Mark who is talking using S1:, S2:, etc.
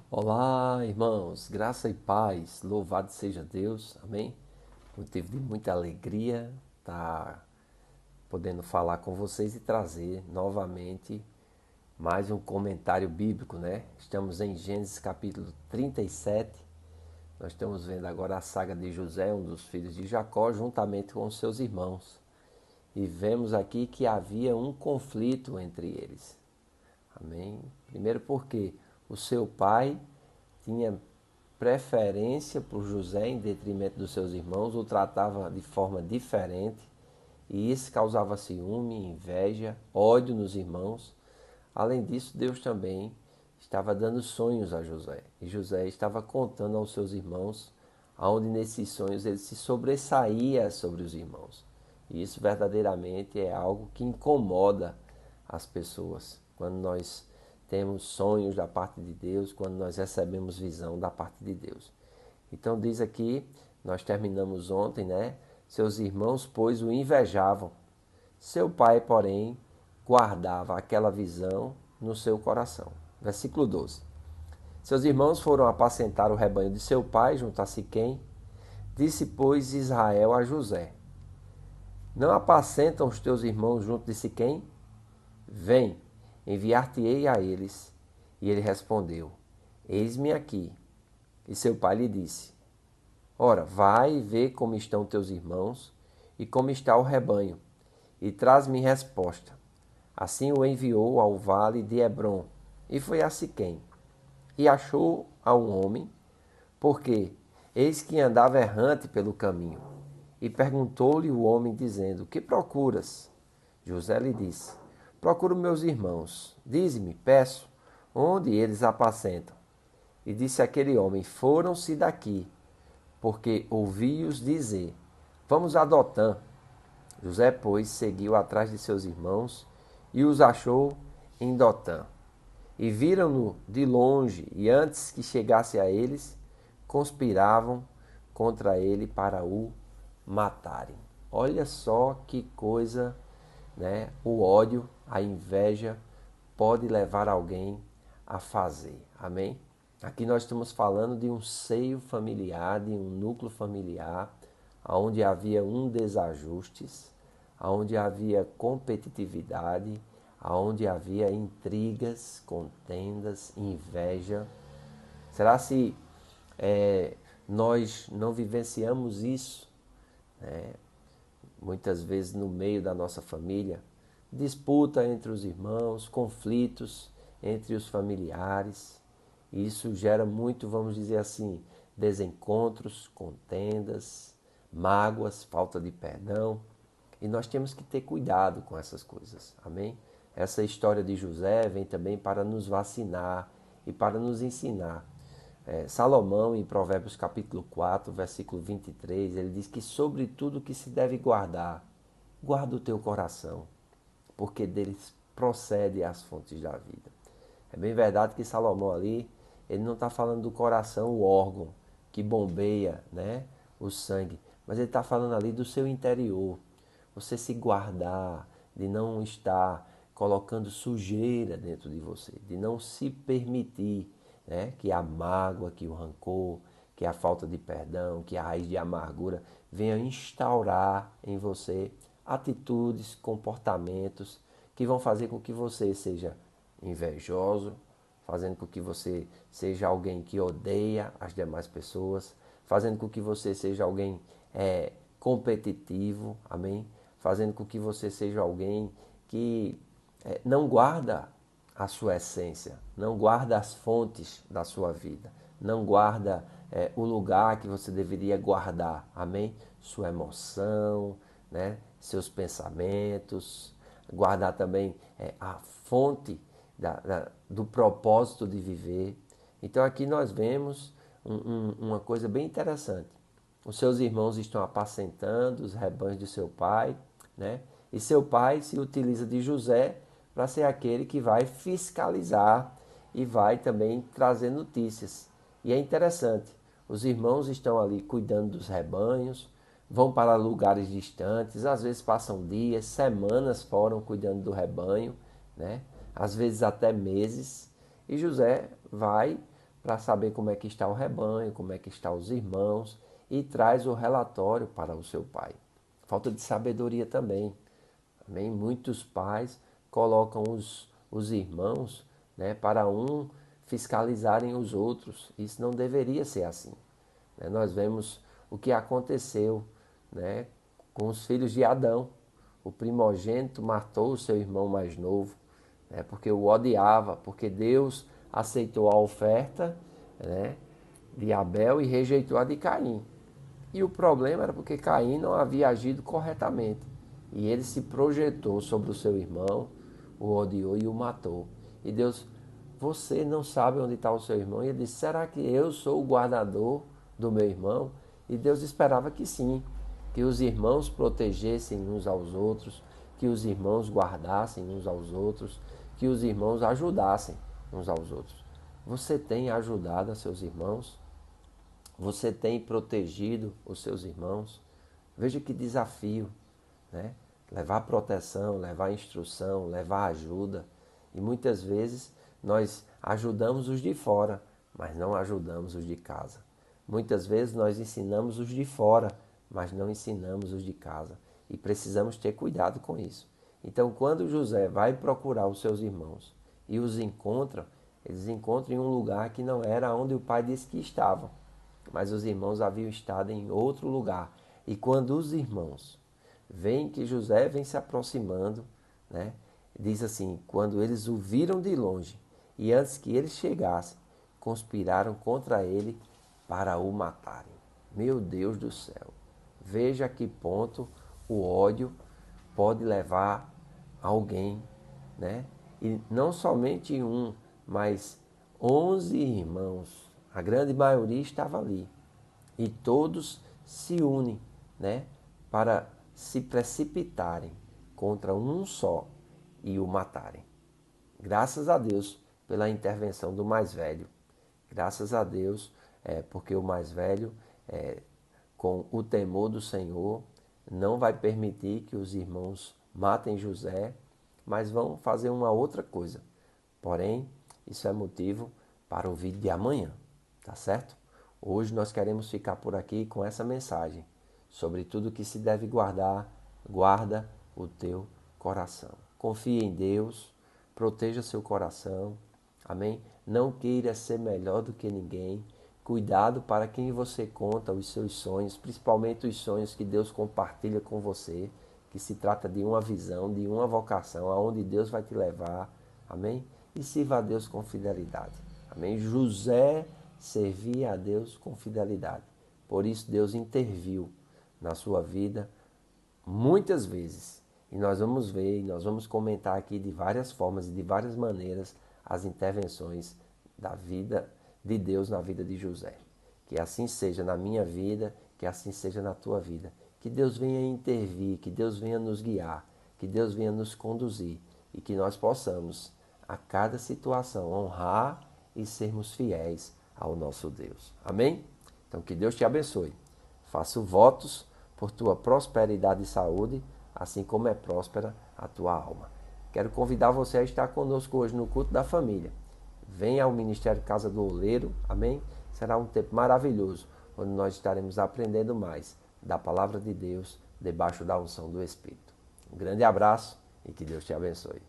S1: Olá, irmãos, graça e paz, louvado seja Deus, amém? Motivo de muita alegria estar podendo falar com vocês e trazer novamente mais um comentário bíblico, né? Estamos em Gênesis capítulo 37, nós estamos vendo agora a saga de José, um dos filhos de Jacó, juntamente com seus irmãos. E vemos aqui que havia um conflito entre eles, amém? Primeiro porque o seu pai tinha preferência por José em detrimento dos seus irmãos, o tratava de forma diferente, e isso causava ciúme, inveja, ódio nos irmãos. Além disso, Deus também estava dando sonhos a José, e José estava contando aos seus irmãos, aonde nesses sonhos ele se sobressaía sobre os irmãos. E isso verdadeiramente é algo que incomoda as pessoas. Quando nós temos sonhos da parte de Deus, quando nós recebemos visão da parte de Deus. Então diz aqui, nós terminamos ontem, né? Seus irmãos, pois, o invejavam. Seu pai, porém, guardava aquela visão no seu coração. Versículo 12. Seus irmãos foram apacentar o rebanho de seu pai junto a Siquém. Disse, pois, Israel a José: Não apacentam os teus irmãos junto de Siquém? Vem, enviar-te-ei a eles. E ele respondeu: Eis-me aqui. E seu pai lhe disse: Ora, vai e vê como estão teus irmãos e como está o rebanho, e traz-me resposta. Assim o enviou ao vale de Hebrom, e foi a Siquém. E achou a um homem, porque eis que andava errante pelo caminho. E perguntou-lhe o homem, dizendo: Que procuras? José lhe disse: Procuro meus irmãos. Dize-me, peço, onde eles apacentam. E disse aquele homem: Foram-se daqui, porque ouvi-os dizer: Vamos a Dotã. José, pois, seguiu atrás de seus irmãos e os achou em Dotã. E viram-no de longe, e antes que chegasse a eles, conspiravam contra ele para o matarem. Olha só que coisa, né? O ódio, a inveja pode levar alguém a fazer. Amém? Aqui nós estamos falando de um seio familiar, de um núcleo familiar, onde havia um desajustes, onde havia competitividade, onde havia intrigas, contendas, inveja. Será se nós não vivenciamos isso, né? Muitas vezes no meio da nossa família, disputa entre os irmãos, conflitos entre os familiares. Isso gera muito, vamos dizer assim, desencontros, contendas, mágoas, falta de perdão. E nós temos que ter cuidado com essas coisas. Amém? Essa história de José vem também para nos vacinar e para nos ensinar. Salomão, em Provérbios capítulo 4, versículo 23, ele diz que sobre tudo que se deve guardar, guarda o teu coração, porque deles procede as fontes da vida. É bem verdade que Salomão ali, ele não está falando do coração, o órgão que bombeia, né, o sangue, mas ele está falando ali do seu interior. Você se guardar, de não estar colocando sujeira dentro de você, de não se permitir, né, que a mágoa, que o rancor, que a falta de perdão, que a raiz de amargura venha instaurar em você atitudes, comportamentos que vão fazer com que você seja invejoso, fazendo com que você seja alguém que odeia as demais pessoas, fazendo com que você seja alguém competitivo, amém? Fazendo com que você seja alguém que não guarda a sua essência, não guarda as fontes da sua vida, não guarda o lugar que você deveria guardar, amém? Sua emoção, né? Seus pensamentos, guardar também a fonte do propósito de viver. Então aqui nós vemos uma coisa bem interessante. Os seus irmãos estão apacentando os rebanhos de seu pai, né? E seu pai se utiliza de José para ser aquele que vai fiscalizar e vai também trazer notícias. E é interessante, os irmãos estão ali cuidando dos rebanhos, vão para lugares distantes, às vezes passam dias, semanas fora cuidando do rebanho, né? Às vezes até meses, e José vai para saber como é que está o rebanho, como é que estão os irmãos e traz o relatório para o seu pai. Falta de sabedoria também. Amém? Muitos pais colocam os irmãos, né, para fiscalizarem os outros. Isso não deveria ser assim. Né? Nós vemos o que aconteceu, né, com os filhos de Adão. O primogênito matou o seu irmão mais novo, né, porque o odiava, porque Deus aceitou a oferta, né, de Abel e rejeitou a de Caim. E o problema era porque Caim não havia agido corretamente. E ele se projetou sobre o seu irmão, o odiou e o matou. E Deus, você não sabe onde está o seu irmão? E ele disse, será que eu sou o guardador do meu irmão? E Deus esperava que sim, que os irmãos protegessem uns aos outros, que os irmãos guardassem uns aos outros, que os irmãos ajudassem uns aos outros. Você tem ajudado a seus irmãos? Você tem protegido os seus irmãos? Veja que desafio, né? Levar proteção, levar instrução, levar ajuda. E muitas vezes nós ajudamos os de fora, mas não ajudamos os de casa. Muitas vezes nós ensinamos os de fora, mas não ensinamos os de casa. E precisamos ter cuidado com isso. Então, quando José vai procurar os seus irmãos e os encontra, eles encontram em um lugar que não era onde o pai disse que estavam. Mas os irmãos haviam estado em outro lugar. E quando os irmãos veem que José vem se aproximando, né, diz assim, quando eles o viram de longe, e antes que ele chegasse, conspiraram contra ele para o matarem. Meu Deus do céu! Veja a que ponto o ódio pode levar alguém, né? E não somente um, mas 11 irmãos. A grande maioria estava ali. E todos se unem, né, para se precipitarem contra um só e o matarem. Graças a Deus pela intervenção do mais velho. Graças a Deus, porque o mais velho, com o temor do Senhor, não vai permitir que os irmãos matem José, mas vão fazer uma outra coisa. Porém, isso é motivo para o vídeo de amanhã, tá certo? Hoje nós queremos ficar por aqui com essa mensagem sobre tudo que se deve guardar, guarda o teu coração. Confie em Deus, proteja seu coração, amém? Não queira ser melhor do que ninguém. Cuidado para quem você conta os seus sonhos, principalmente os sonhos que Deus compartilha com você, que se trata de uma visão, de uma vocação, aonde Deus vai te levar, amém? E sirva a Deus com fidelidade, amém? José servia a Deus com fidelidade, por isso Deus interviu na sua vida muitas vezes. E nós vamos ver, nós vamos comentar aqui de várias formas e de várias maneiras as intervenções da vida de Deus na vida de José. Que assim seja na minha vida, que assim seja na tua vida. Que Deus venha intervir, que Deus venha nos guiar, que Deus venha nos conduzir e que nós possamos, a cada situação, honrar e sermos fiéis ao nosso Deus. Amém? Então que Deus te abençoe. Faço votos por tua prosperidade e saúde, assim como é próspera a tua alma. Quero convidar você a estar conosco hoje no culto da família. Venha ao Ministério Casa do Oleiro, amém? Será um tempo maravilhoso, onde nós estaremos aprendendo mais da Palavra de Deus, debaixo da unção do Espírito. Um grande abraço e que Deus te abençoe.